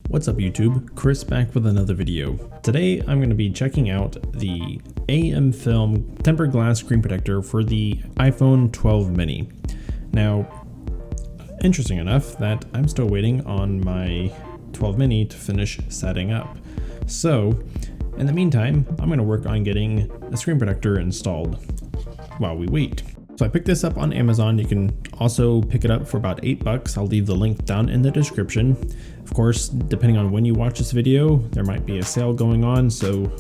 What's up YouTube, Chris back with another video. Today I'm going to be checking out the amFilm tempered glass screen protector for the iPhone 12 mini. Now, interesting enough that I'm still waiting on my 12 mini to finish setting up. So, in the meantime, I'm going to work on getting a screen protector installed while we wait. So I picked this up on Amazon. You can also pick it up for about $8. I'll leave the link down in the description. Of course, depending on when you watch this video, there might be a sale going on, so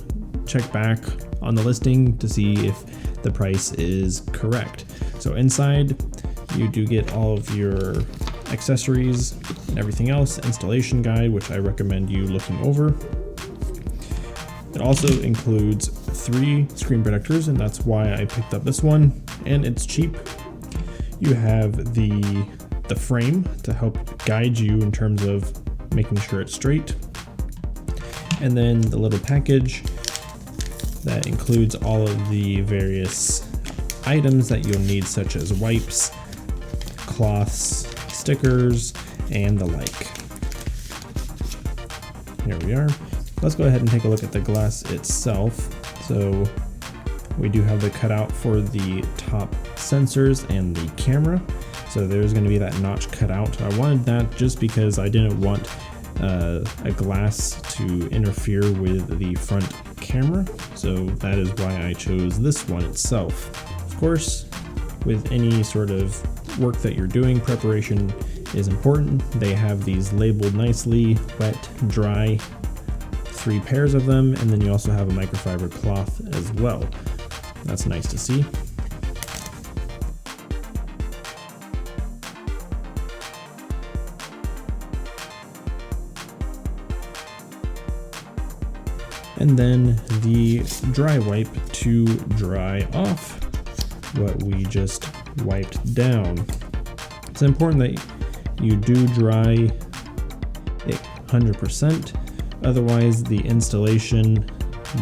check back on the listing to see if the price is correct. So inside, you do get all of your accessories and everything else, installation guide, which I recommend you looking over. It also includes 3 screen protectors, and that's why I picked up this one, and it's cheap. You have the frame to help guide you in terms of making sure it's straight, and then the little package that includes all of the various items that you'll need, such as wipes, cloths, stickers, and the like. Here we are. Let's go ahead and take a look at the glass itself. So we do have the cutout for the top sensors and the camera. So there's going to be that notch cut out. I wanted that just because I didn't want a glass to interfere with the front camera. So that is why I chose this one itself. Of course, with any sort of work that you're doing, preparation is important. They have these labeled nicely: wet, dry, 3 pairs of them, and then you also have a microfiber cloth as well. That's nice to see. And then the dry wipe to dry off what we just wiped down. It's important that you do dry it 100%. Otherwise, the installation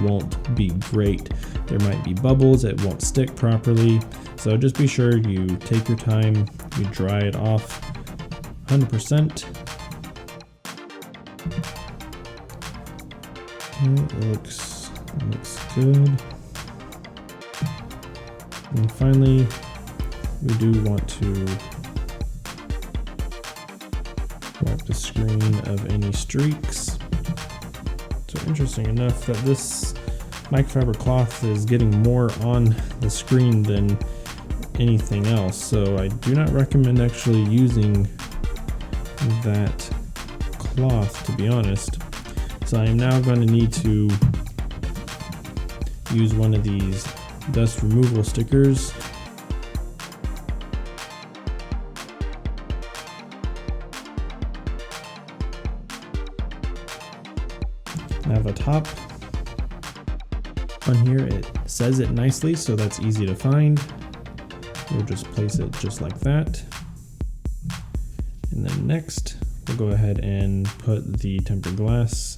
won't be great. There might be bubbles, it won't stick properly. So just be sure you take your time, you dry it off 100%. It looks good. And finally, we do want to wipe the screen of any streaks. So interesting enough that this microfiber cloth is getting more on the screen than anything else. So I do not recommend actually using that cloth, to be honest. So I am now going to need to use one of these dust removal stickers. Now the top on here, it says it nicely, so that's easy to find. We'll just place it just like that. And then next, we'll go ahead and put the tempered glass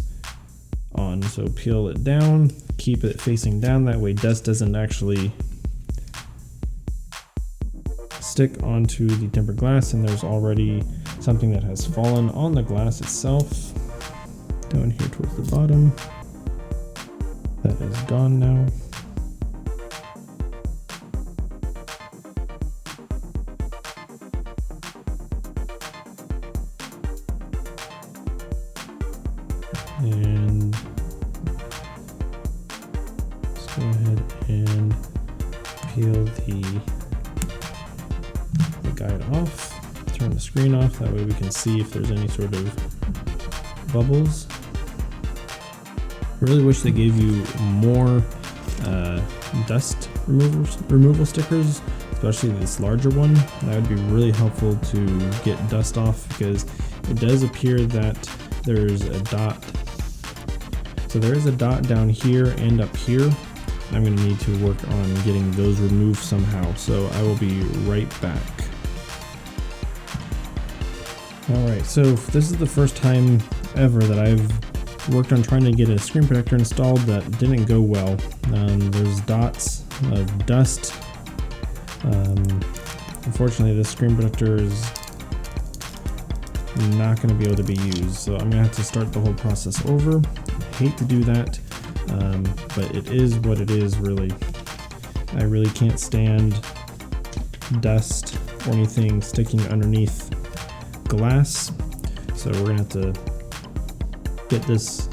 on. So peel it down, keep it facing down, that way dust doesn't actually stick onto the tempered glass, and there's already something that has fallen on the glass itself. Down here towards the bottom. That is gone now. And let's go ahead and peel the guide off. Turn the screen off, that way we can see if there's any sort of bubbles. I really wish they gave you more dust removal stickers, especially this larger one. That would be really helpful to get dust off, because it does appear that there's a dot. So there is a dot down here and up here. I'm going to need to work on getting those removed somehow, so I will be right back. Alright, so this is the first time ever that I've worked on trying to get a screen protector installed that didn't go well. There's dots of dust. Unfortunately, this screen protector is not going to be able to be used. So I'm going to have to start the whole process over. Hate to do that, but it is what it is, really. I really can't stand dust or anything sticking underneath glass. So we're going to have to get this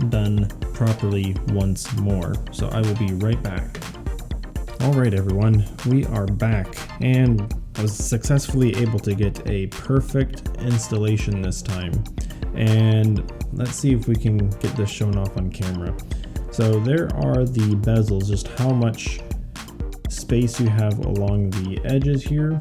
done properly once more. So I will be right back. Alright everyone, we are back, and I was successfully able to get a perfect installation this time. And let's see if we can get this shown off on camera. So there are the bezels, just how much space you have along the edges here.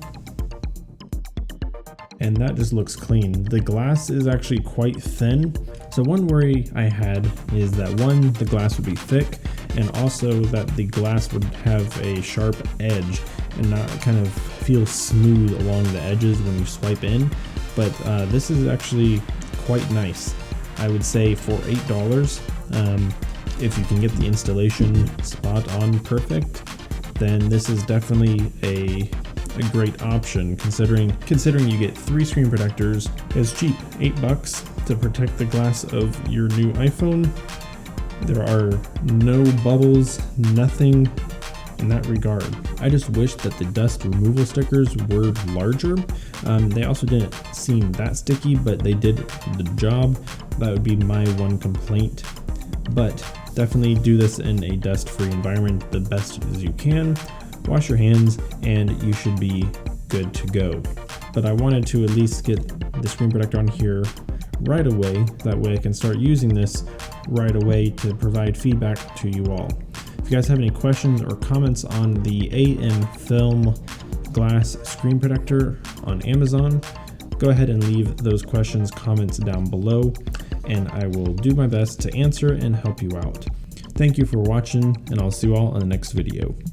And that just looks clean. The glass is actually quite thin. So one worry I had is that one, the glass would be thick, and also that the glass would have a sharp edge and not kind of feel smooth along the edges when you swipe in. But this is actually quite nice. I would say for $8, if you can get the installation spot on perfect, then this is definitely a great option considering you get 3 screen protectors. It's cheap, $8 to protect the glass of your new iPhone. There are no bubbles, nothing in that regard. I just wish that the dust removal stickers were larger. They also didn't seem that sticky, but they did the job. That would be my one complaint. But definitely do this in a dust-free environment the best as you can. Wash your hands and you should be good to go. But I wanted to at least get the screen protector on here right away. That way I can start using this right away to provide feedback to you all. If you guys have any questions or comments on the amFilm glass screen protector on Amazon, go ahead and leave those comments down below, and I will do my best to answer and help you out. Thank you for watching, and I'll see you all in the next video.